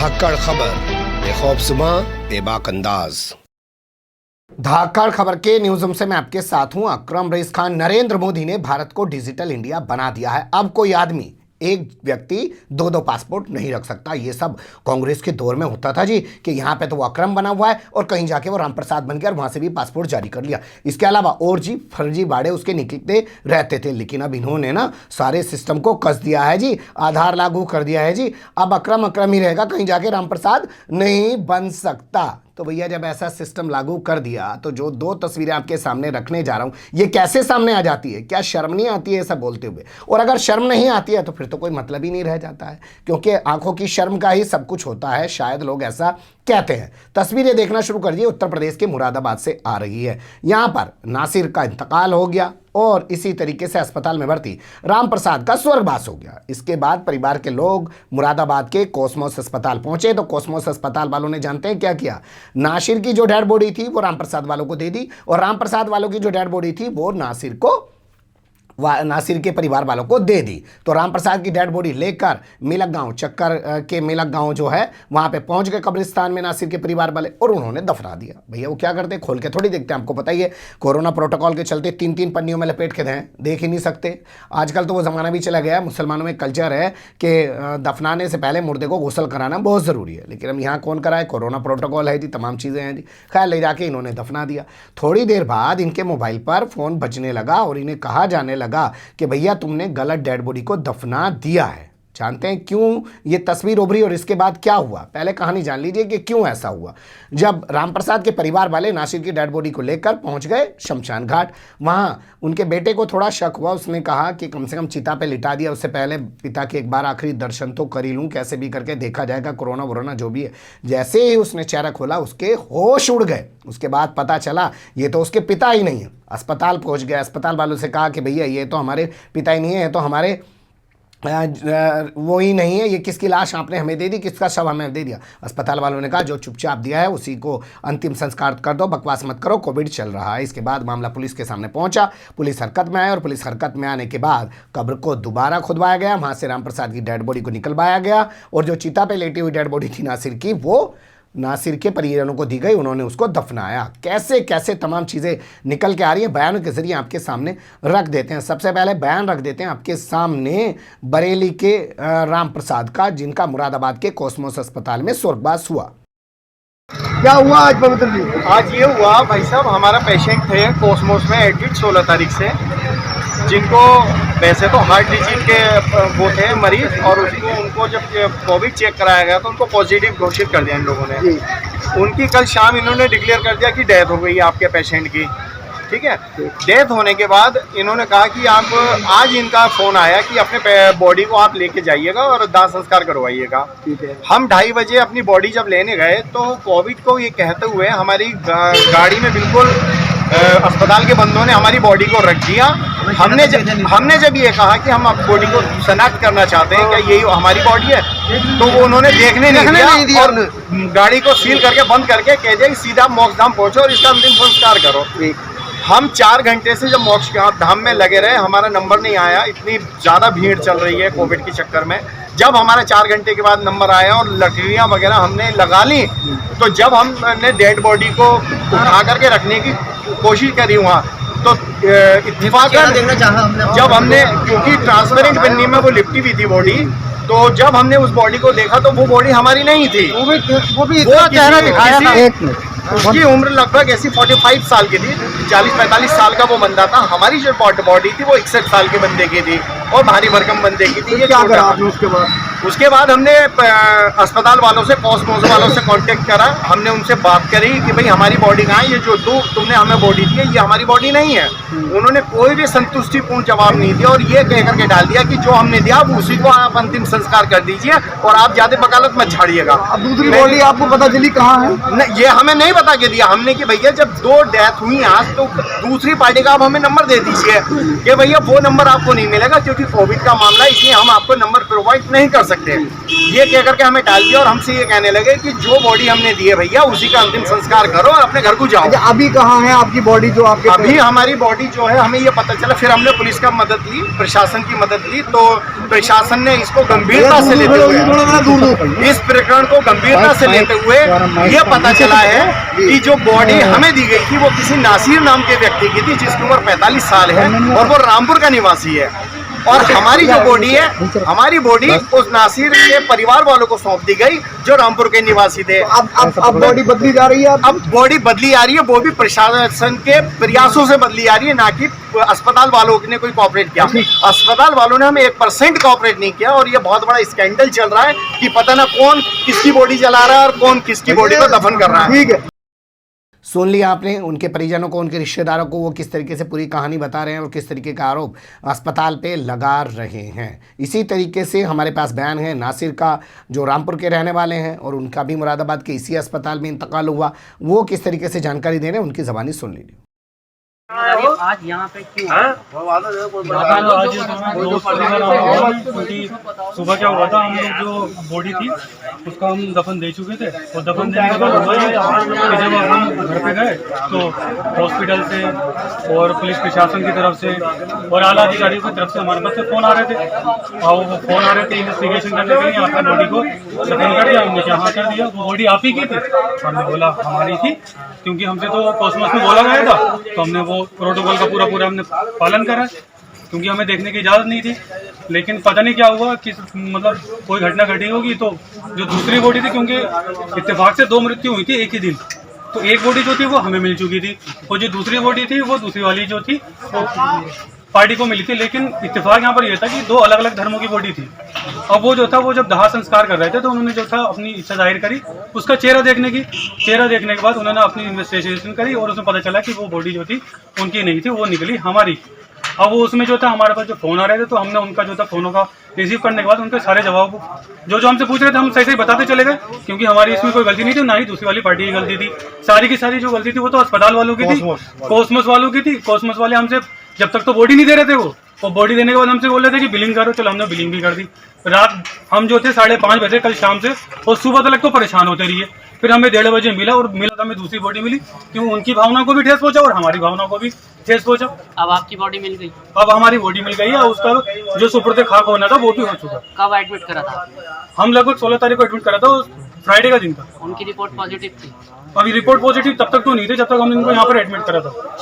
धाकड़ खबर, बेखौफसुमा बेबाक अंदाज। धाकड़ खबर के न्यूज़ रूम से मैं आपके साथ हूं अकरम रईस खान। नरेंद्र मोदी ने भारत को डिजिटल इंडिया बना दिया है। अब कोई आदमी, एक व्यक्ति दो पासपोर्ट नहीं रख सकता। ये सब कांग्रेस के दौर में होता था जी, कि यहाँ पे तो वो अकरम बना हुआ है और कहीं जाके वो राम प्रसाद बन गया और वहां से भी पासपोर्ट जारी कर लिया। इसके अलावा और जी फर्जी बाड़े उसके निकलते रहते थे, लेकिन अब इन्होंने ना सारे सिस्टम को कस दिया है जी, आधार लागू कर दिया है जी। अब अकरम अकरम ही रहेगा, कहीं जाके राम प्रसाद नहीं बन सकता। तो भैया जब ऐसा सिस्टम लागू कर दिया तो जो दो तस्वीरें आपके सामने रखने जा रहा हूं, ये कैसे सामने आ जाती है? क्या शर्म नहीं आती है ऐसा बोलते हुए? और अगर शर्म नहीं आती है तो फिर तो कोई मतलब ही नहीं रह जाता है, क्योंकि आंखों की शर्म का ही सब कुछ होता है, शायद लोग ऐसा कहते हैं। तस्वीरें देखना शुरू कर दिए, उत्तर प्रदेश के मुरादाबाद से आ रही है। यहां पर नासिर का इंतकाल हो गया और इसी तरीके से अस्पताल में भर्ती राम प्रसाद का स्वर्गवास हो गया। इसके बाद परिवार के लोग मुरादाबाद के कॉस्मोस अस्पताल पहुंचे तो कॉस्मोस अस्पताल वालों ने जानते हैं क्या किया? नासिर की जो डेड बॉडी थी वो राम प्रसाद वालों को दे दी और राम प्रसाद वालों की जो डेड बॉडी थी वो नासिर के परिवार वालों को दे दी। तो राम प्रसाद की डेड बॉडी लेकर मिलक गांव, चक्कर के मिलक गांव जो है वहां पे पहुंच गए कब्रिस्तान में नासिर के परिवार वाले, और उन्होंने दफना दिया। भैया वो क्या करते, खोल के थोड़ी देखते हैं, आपको पता ही है कोरोना प्रोटोकॉल के चलते 3-3 पन्नियों में लपेट के देख ही नहीं सकते। आजकल तो वो ज़माना भी चला गया है, मुसलमानों में कल्चर है कि दफनाने से पहले मुर्दे को गुस्ल कराना बहुत ज़रूरी है, लेकिन अब यहाँ कौन कराए? कोरोना प्रोटोकॉल है जी, तमाम चीज़ें हैं जी। खैर ले जाके इन्होंने दफना दिया। थोड़ी देर बाद इनके मोबाइल पर फ़ोन बजने लगा और इन्हें कहा जाने लगा कि भैया तुमने गलत डेड बॉडी को दफना दिया है। जानते हैं क्यों ये तस्वीर उभरी और इसके बाद क्या हुआ? पहले कहानी जान लीजिए कि क्यों ऐसा हुआ। जब रामप्रसाद के परिवार वाले नासिर की डेड बॉडी को लेकर पहुंच गए शमशान घाट, वहां उनके बेटे को थोड़ा शक हुआ। उसने कहा कि कम से कम चिता पे लिटा दिया, उससे पहले पिता के एक बार आखिरी दर्शन तो कर ही लूँ, कैसे भी करके देखा जाएगा, कोरोना वोरोना जो भी है। जैसे ही उसने चेहरा खोला उसके होश उड़ गए। उसके बाद पता चला ये तो उसके पिता ही नहीं है। अस्पताल पहुँच गया, अस्पताल वालों से कहा कि भैया ये तो हमारे पिता ही नहीं है, ये तो हमारे वो ही नहीं है, ये किसकी लाश आपने हमें दे दी, किसका शव हमें दे दिया? अस्पताल वालों ने कहा जो चुपचाप दिया है उसी को अंतिम संस्कार कर दो, बकवास मत करो, कोविड चल रहा है। इसके बाद मामला पुलिस के सामने पहुंचा, पुलिस हरकत में आया और पुलिस हरकत में आने के बाद कब्र को दोबारा खुदवाया गया, वहां से राम प्रसाद की डेड बॉडी को निकलवाया गया और जो चिता पे लेटी हुई डेड बॉडी थी नासिर की, वो नासिर के परिजनों को दी गई, उन्होंने उसको दफनाया। कैसे कैसे तमाम चीज़ें निकल के आ रही हैं, बयानों के जरिए आपके सामने रख देते हैं। सबसे पहले बयान रख देते हैं आपके सामने बरेली के राम प्रसाद का, जिनका मुरादाबाद के कॉस्मोस अस्पताल में स्वर्गवास हुआ। क्या हुआ आज पवित्र जी? आज ये हुआ भाई साहब, हमारा पेशेंट थे कॉस्मोस में एडमिट 16 तारीख से, जिनको वैसे तो हार्ट डिजीज के वो थे मरीज, और उनको जब कोविड चेक कराया गया तो उनको पॉजिटिव घोषित कर दिया इन लोगों ने। उनकी कल शाम इन्होंने डिक्लेयर कर दिया कि डेथ हो गई है आपके पेशेंट की, ठीक है। डेथ होने के बाद इन्होंने कहा कि आप, आज इनका फ़ोन आया कि अपने बॉडी को आप लेके जाइएगा और दाह संस्कार करवाइएगा। हम 2:30 बजे अपनी बॉडी जब लेने गए तो कोविड को ये कहते हुए हमारी गाड़ी में बिल्कुल अस्पताल के बंदों ने हमारी बॉडी को रख दिया। हमने जब ये कहा कि हम अब बॉडी को शनाख्त करना चाहते हैं, क्या यही हमारी बॉडी है, तो वो उन्होंने देखने नहीं दिया और गाड़ी को सील करके बंद करके कह दिया कि सीधा मोक्ष धाम पहुंचो और इसका अंतिम संस्कार करो। हम 4 घंटे से जब मोक्ष धाम में लगे रहे, हमारा नंबर नहीं आया, इतनी ज़्यादा भीड़ चल रही है कोविड के चक्कर में। जब हमारा 4 घंटे के बाद नंबर आया और लकड़ियाँ वगैरह हमने लगा ली, तो जब हमने डेड बॉडी को उठा करके रखने की कोशिश करी वहाँ, तो इत्तेफाकन जब हमने, क्योंकि ट्रांसपेरेंट पन्नी में वो लिपटी हुई थी बॉडी, तो जब हमने उस बॉडी को देखा तो वो बॉडी हमारी नहीं थी। वो भी चेहरा दिखाया था। उसकी उम्र लगभग ऐसी 45 साल की थी, 40-45 साल का वो बंदा था। हमारी जो बॉडी थी वो 61 साल के बंदे की थी और भारी भरकम बंदे की थी। ये क्या करा आपने उसके बाद हमने अस्पताल वालों से, कॉस्मोस वालों से कांटेक्ट करा, हमने उनसे बात करी कि भाई हमारी बॉडी कहाँ है, ये जो तुमने हमें बॉडी दी है ये हमारी बॉडी नहीं है। उन्होंने कोई भी संतुष्टिपूर्ण जवाब नहीं दिया और ये कह करके डाल दिया कि जो हमने दिया आप उसी को आप अंतिम संस्कार कर दीजिए और आप ज्यादा वकालत मत झाड़िएगा। अब दूसरी बॉडी आपको पता चली कहाँ है? ये हमें नहीं बता के दिया हमने कि भैया जब 2 डेथ हुई आज, तो दूसरी पार्टी का आप हमें नंबर दे दीजिए कि भैया वो नंबर आपको नहीं मिलेगा, क्योंकि कि कोविड का मामला है, इसलिए हम आपको नंबर प्रोवाइड नहीं कर सकते। ये कह करके हमें टाल दिया और हमसे ये कहने लगे कि जो बॉडी हमने दी है भैया उसी का अंतिम संस्कार करो और अपने घर को जाओ। अच्छा, अभी कहाँ है आपकी बॉडी जो आपके? अभी हमारी बॉडी जो है हमें ये पता चला, फिर हमने पुलिस का मदद ली, प्रशासन की मदद ली, तो प्रशासन ने इसको गंभीरता से लेते हुए, इस प्रकरण को गंभीरता से लेते हुए ये पता चला है कि जो बॉडी हमें दी गई थी वो किसी नासिर नाम के व्यक्ति की थी जिसकी उम्र 45 साल है और वो रामपुर का निवासी है। और हमारी जो बॉडी है, हमारी बॉडी उस नासिर के परिवार वालों को सौंप दी गई जो रामपुर के निवासी थे। अब बॉडी बदली जा रही है? अब बॉडी बदली आ रही है, वो भी प्रशासन के प्रयासों से बदली आ रही है, ना कि अस्पताल वालों ने कोई कॉपरेट किया। अस्पताल वालों ने हमें 1% कॉपरेट नहीं किया और ये बहुत बड़ा स्कैंडल चल रहा है कि पता ना कौन किसकी बॉडी जला रहा है और कौन किसकी बॉडी को दफन कर रहा है। ठीक है, सुन लिया आपने उनके परिजनों को, उनके रिश्तेदारों को, वो किस तरीके से पूरी कहानी बता रहे हैं और किस तरीके का आरोप अस्पताल पे लगा रहे हैं। इसी तरीके से हमारे पास बयान है नासिर का, जो रामपुर के रहने वाले हैं और उनका भी मुरादाबाद के इसी अस्पताल में इंतकाल हुआ। वो किस तरीके से जानकारी दे रहे हैं, उनकी ज़बानी सुन लीजिए। आज यहाँ पे क्यों? सुबह क्या हुआ था, हम लोग जो बॉडी थी उसका हम दफन दे चुके थे और दफन देने के बाद हुआ ये कि जब हम घर पे गए तो हॉस्पिटल से और पुलिस प्रशासन की तरफ से और आला अधिकारियों की तरफ से हमारे पास फ़ोन आ रहे थे और वो फ़ोन आ रहे थे इन्वेस्टिगेशन करने के लिए। यहाँ पर बॉडी को दफन कर दिया, हमने जहाँ कर दिया। वो बॉडी आप ही की थी? हमने बोला हमारी थी, क्योंकि हमसे तो कॉस्मोस में बोला गया था, तो हमने वो प्रोटोकॉल का पूरा हमने पालन करा, क्योंकि हमें देखने की इजाज़त नहीं थी। लेकिन पता नहीं क्या हुआ कि मतलब कोई घटना घटी होगी, तो जो दूसरी बॉडी थी, क्योंकि इत्तेफाक से 2 मृत्यु हुई थी एक ही दिन, तो एक बॉडी जो थी वो हमें मिल चुकी थी और जो दूसरी बॉडी थी वो दूसरी वाली जो थी वो पार्टी को मिली थी। लेकिन इत्तेफाक यहाँ पर यह था कि 2 अलग अलग धर्मों की बॉडी थी। अब वो जो था, वो जब दाह संस्कार कर रहे थे तो उन्होंने जो था अपनी इच्छा जाहिर करी उसका चेहरा देखने के बाद उन्होंने अपनी इन्वेस्टिगेशन करी और उसमें पता चला कि वो बॉडी जो थी उनकी नहीं थी, वो निकली हमारी। अब वो उसमें जो था हमारे पास जो फ़ोन आ रहे थे, तो हमने उनका जो था फ़ोनों का रिसीव करने के बाद उनके सारे जवाब जो हमसे पूछ रहे थे हम सही सही बताते चले गए, क्योंकि हमारी इसमें कोई गलती नहीं थी, ना ही दूसरी वाली पार्टी की गलती थी। सारी की सारी जो गलती थी वो तो अस्पताल वालों की थी, कॉस्मोस वालों की थी। कॉस्मोस वाले हमसे जब तक तो बॉडी नहीं दे रहे थे, वो बॉडी देने के बाद हमसे बोल रहे थे कि बिलिंग करो। चलो, हमने बिलिंग भी कर दी। रात हम जो थे 5:30 बजे कल शाम से और सुबह तक तो परेशान होते रहिए। फिर हमें 1:30 बजे मिला और मिला तो हमें दूसरी बॉडी मिली, क्यों उनकी भावनाओं को भी ठेस पहुंचा और हमारी भावनाओं को भी ठेस पहुंचा। अब आपकी बॉडी मिल गई? अब हमारी बॉडी मिल गई है, उसका जो सुपुर्द खाक होना था वो भी हो चुका। कब एडमिट करा था? हम लगभग 16 तारीख को एडमिट करा था, फ्राइडे का दिन था। उनकी रिपोर्ट पॉजिटिव थी? अभी रिपोर्ट पॉजिटिव तब तक तो नहीं थी जब तक हमने इनको यहाँ पर एडमिट करा था।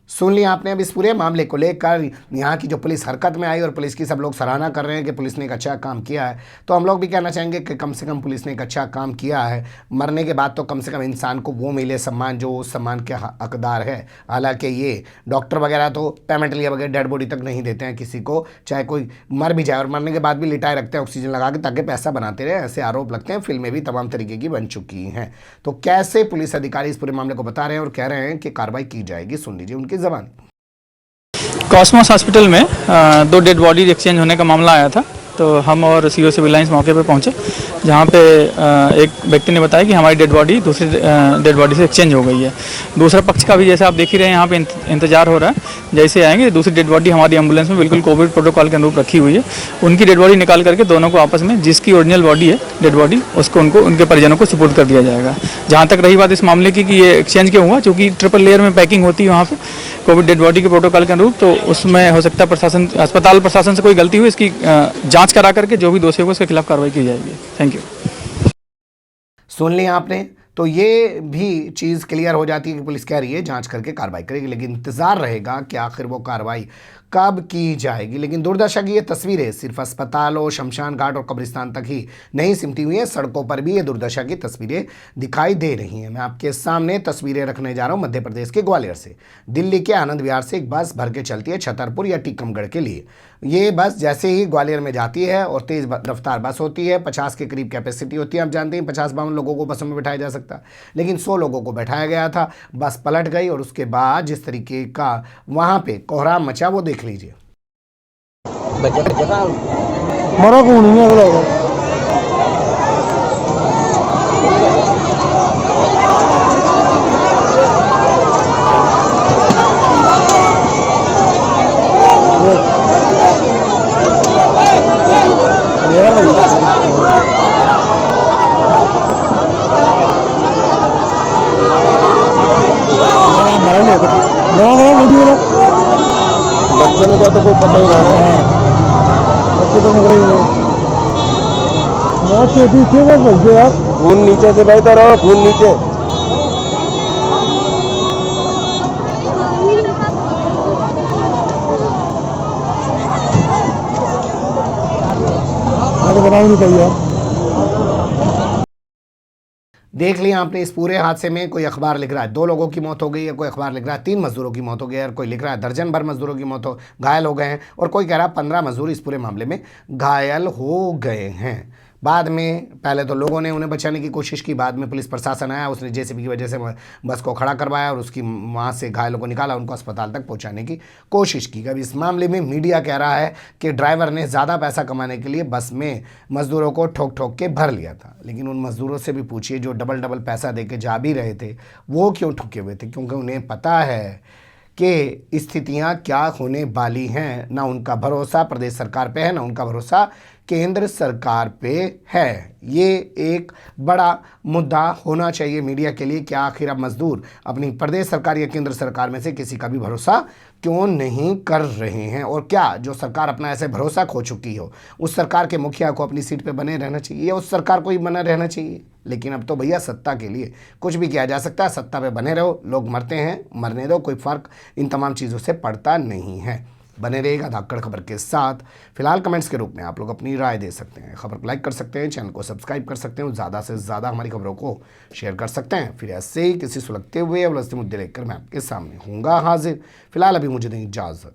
सुन लिया आपने। अब इस पूरे मामले को लेकर यहाँ की जो पुलिस हरकत में आई और पुलिस की सब लोग सराहना कर रहे हैं कि पुलिस ने एक अच्छा काम किया है, तो हम लोग भी कहना चाहेंगे कि कम से कम पुलिस ने एक अच्छा काम किया है। मरने के बाद तो कम से कम इंसान को वो मिले सम्मान जो उस सम्मान के हकदार है। हालांकि ये डॉक्टर वगैरह तो पेमेंट लिए बगैर डेड बॉडी तक नहीं देते हैं किसी को, चाहे कोई मर भी जाए, और मरने के बाद भी लिटाए रखते हैं ऑक्सीजन लगा के ताकि पैसा बनाते रहे। ऐसे आरोप लगते हैं, फिल्में भी तमाम तरीके की बन चुकी हैं। तो कैसे पुलिस अधिकारी इस पूरे मामले को बता रहे हैं और कह रहे हैं कि कार्रवाई की जाएगी, सुन लीजिए उनकी ज़बान। कॉस्मोस हॉस्पिटल में 2 डेड बॉडी एक्सचेंज होने का मामला आया था, तो हम और CO सिविल लाइंस मौके पे पहुंचे, जहां पे एक व्यक्ति ने बताया कि हमारी डेड बॉडी दूसरी डेड बॉडी से एक्सचेंज हो गई है। दूसरा पक्ष का भी जैसे आप देख ही रहे हैं यहाँ पे इंतजार हो रहा है, जैसे आएंगे दूसरी डेड बॉडी हमारी एम्बुलेंस में बिल्कुल कोविड प्रोटोकॉल के अनुरूप रखी हुई है। उनकी डेड बॉडी निकाल करके दोनों को आपस में, जिसकी ओरिजिनल बॉडी है डेड बॉडी, उसको उनके परिजनों को सुपुर्द कर दिया जाएगा। जहाँ तक रही बात इस मामले की कि ये एक्सचेंज क्यों हुआ, चूँकि ट्रिपल लेयर में पैकिंग होती है वहाँ पर कोविड डेड बॉडी के प्रोटोकॉल के अनुरूप, तो उसमें हो सकता है अस्पताल प्रशासन से कोई गलती हुई, इसकी जाँच करा करके जो भी दोषी होगा उसके खिलाफ कार्रवाई की जाएगी। Thank you. सुन लिया आपने। तो ये भी चीज़ क्लियर हो जाती है कि पुलिस कह रही है जांच करके कार्रवाई करेगी, लेकिन इंतज़ार रहेगा कि आखिर वो कार्रवाई कब की जाएगी। लेकिन दुर्दशा की ये तस्वीरें सिर्फ अस्पतालों, शमशान घाट और कब्रिस्तान तक ही नहीं सिमटी हुई हैं, सड़कों पर भी ये दुर्दशा की तस्वीरें दिखाई दे रही हैं। मैं आपके सामने तस्वीरें रखने जा रहा हूँ मध्य प्रदेश के ग्वालियर से। दिल्ली के आनंद विहार से एक बस भर के चलती है छतरपुर या टीकमगढ़ के लिए। ये बस जैसे ही ग्वालियर में जाती है और तेज़ रफ्तार बस होती है, 50 के करीब कैपेसिटी होती है। आप जानते हैं 50-52 लोगों को बसों में बैठाया जा सकता है, लेकिन 100 लोगों को बैठाया गया था। बस पलट गई और उसके बाद जिस तरीके का वहाँ पे कोहराम मचा वो देख लीजिए। मरो कौन है जाने का तो कोई पता ही नहीं है। बच्चे तो निकले ही नहीं। बहुत तेजी से बस बच्चे यार, खून नीचे से बहता रहो, खून नीचे। बनाओ नहीं चाहिए यार। देख लिया आपने, इस पूरे हादसे में कोई अखबार लिख रहा है 2 लोगों की मौत हो गई है, कोई अखबार लिख रहा है 3 मजदूरों की मौत हो गई है, और कोई लिख रहा है दर्जन भर मजदूरों की घायल हो गए हैं, और कोई कह रहा है 15 मजदूर इस पूरे मामले में घायल हो गए हैं। बाद में पहले तो लोगों ने उन्हें बचाने की कोशिश की, बाद में पुलिस प्रशासन आया, उसने जेसीबी की वजह से बस को खड़ा करवाया और उसकी वहाँ से घायलों को निकाला, उनको अस्पताल तक पहुँचाने की कोशिश की। अब इस मामले में मीडिया कह रहा है कि ड्राइवर ने ज़्यादा पैसा कमाने के लिए बस में मज़दूरों को ठोक ठोक के भर लिया था। लेकिन उन मज़दूरों से भी पूछिए जो डबल पैसा दे के जा भी रहे थे, वो क्यों ठुके हुए थे? क्योंकि उन्हें पता है कि स्थितियां क्या होने वाली हैं। ना उनका भरोसा प्रदेश सरकार पे है, ना उनका भरोसा केंद्र सरकार पे है। ये एक बड़ा मुद्दा होना चाहिए मीडिया के लिए कि आखिर अब मजदूर अपनी प्रदेश सरकार या केंद्र सरकार में से किसी का भी भरोसा क्यों नहीं कर रहे हैं, और क्या जो सरकार अपना ऐसे भरोसा खो चुकी हो उस सरकार के मुखिया को अपनी सीट पे बने रहना चाहिए या उस सरकार को ही बना रहना चाहिए? लेकिन अब तो भैया सत्ता के लिए कुछ भी किया जा सकता है। सत्ता पे बने रहो, लोग मरते हैं, मरने दो, कोई फ़र्क इन तमाम चीज़ों से पड़ता नहीं है। बने रहेगा धाकड़ खबर के साथ। फिलहाल कमेंट्स के रूप में आप लोग अपनी राय दे सकते हैं, खबर को लाइक कर सकते हैं, चैनल को सब्सक्राइब कर सकते हैं, ज़्यादा से ज़्यादा हमारी खबरों को शेयर कर सकते हैं। फिर ऐसे ही किसी सुलगते हुए या उलझते मुद्दे लेकर मैं आपके सामने हूँगा हाजिर। फिलहाल अभी मुझे दें इजाज़त।